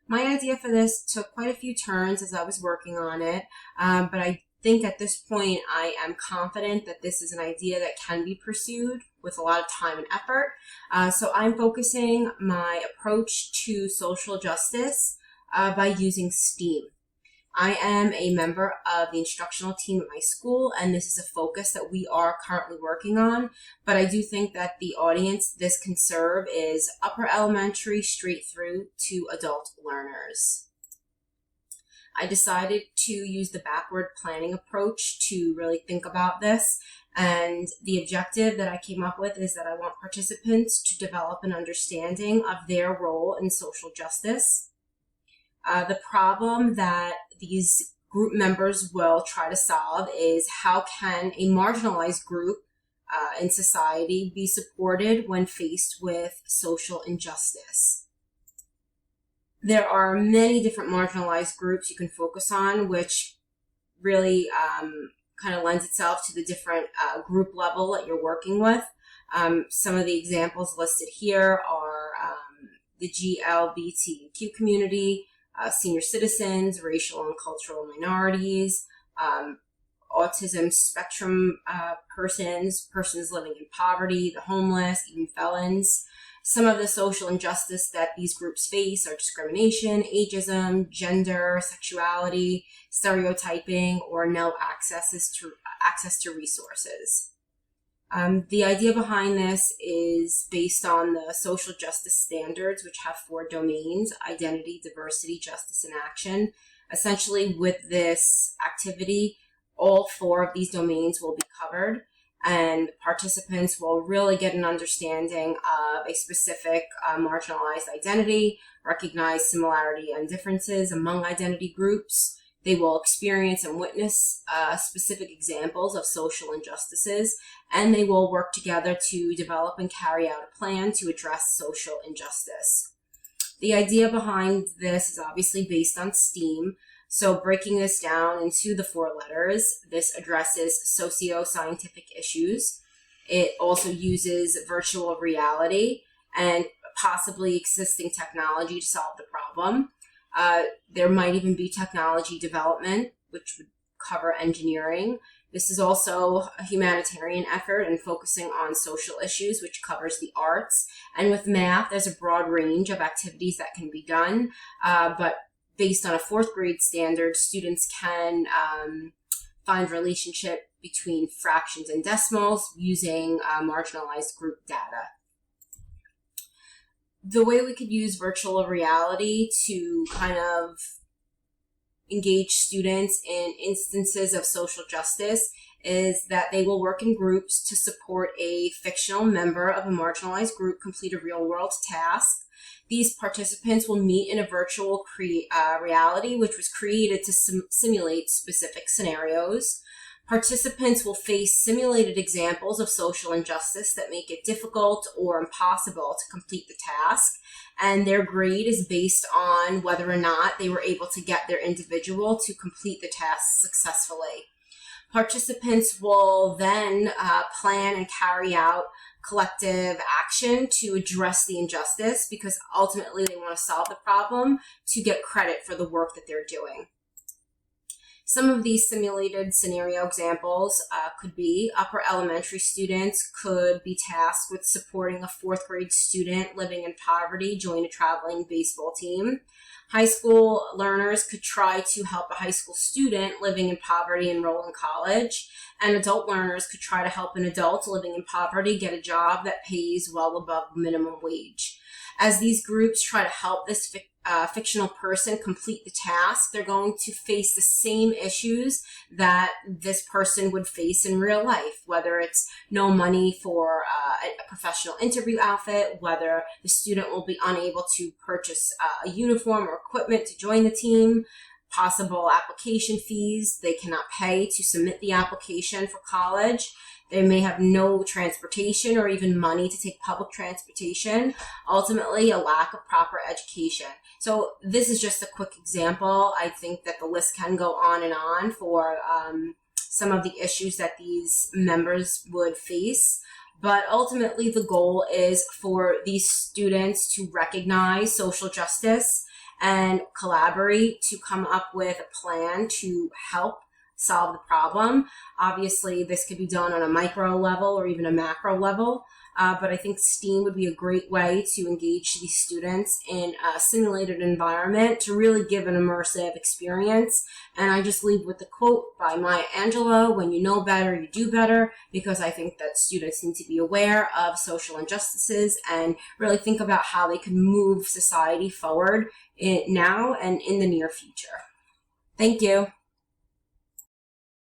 My idea for this took quite a few turns as I was working on it, but I think at this point I am confident that this is an idea that can be pursued with a lot of time and effort. So I'm focusing my approach to social justice by using STEAM. I am a member of the instructional team at my school, and this is a focus that we are currently working on. But I do think that the audience this can serve is upper elementary straight through to adult learners. I decided to use the backward planning approach to really think about this. And the objective that I came up with is that I want participants to develop an understanding of their role in social justice. The problem that these group members will try to solve is how can a marginalized group in society be supported when faced with social injustice. There are many different marginalized groups you can focus on, which really kind of lends itself to the different group level that you're working with. Some of the examples listed here are the GLBTQ community, senior citizens, racial and cultural minorities, autism spectrum persons living in poverty, the homeless, even felons. Some of the social injustice that these groups face are discrimination, ageism, gender, sexuality, stereotyping, or no access to resources. The idea behind this is based on the social justice standards, which have 4 domains: identity, diversity, justice, and action. Essentially, with this activity, all 4 of these domains will be covered, and participants will really get an understanding of a specific marginalized identity, recognize similarity and differences among identity groups. They will experience and witness specific examples of social injustices, and they will work together to develop and carry out a plan to address social injustice. The idea behind this is obviously based on STEAM. So breaking this down into the 4 letters, this addresses socio-scientific issues. It also uses virtual reality and possibly existing technology to solve the problem. There might even be technology development, which would cover engineering. This is also a humanitarian effort and focusing on social issues, which covers the arts. And with math, there's a broad range of activities that can be done, but based on a 4th grade standard, students can find relationship between fractions and decimals using marginalized group data. The way we could use virtual reality to kind of engage students in instances of social justice is that they will work in groups to support a fictional member of a marginalized group complete a real-world task. These participants will meet in a virtual reality, which was created to simulate specific scenarios. Participants will face simulated examples of social injustice that make it difficult or impossible to complete the task, and their grade is based on whether or not they were able to get their individual to complete the task successfully. Participants will then plan and carry out collective action to address the injustice, because ultimately they want to solve the problem to get credit for the work that they're doing. Some of these simulated scenario examples could be upper elementary students could be tasked with supporting a 4th grade student living in poverty join a traveling baseball team. High school learners could try to help a high school student living in poverty enroll in college, and adult learners could try to help an adult living in poverty get a job that pays well above minimum wage. As these groups try to help this fictional person complete the task, they're going to face the same issues that this person would face in real life, whether it's no money for a professional interview outfit, whether the student will be unable to purchase a uniform or equipment to join the team, possible application fees they cannot pay to submit the application for college. They may have no transportation or even money to take public transportation. Ultimately, a lack of proper education. So this is just a quick example. I think that the list can go on for some of the issues that these members would face. But ultimately, the goal is for these students to recognize social justice and collaborate to come up with a plan to help solve the problem. Obviously, this could be done on a micro level or even a macro level. But I think STEAM would be a great way to engage these students in a simulated environment to really give an immersive experience. And I just leave with the quote by Maya Angelou: when you know better, you do better, because I think that students need to be aware of social injustices and really think about how they can move society forward now and in the near future. Thank you.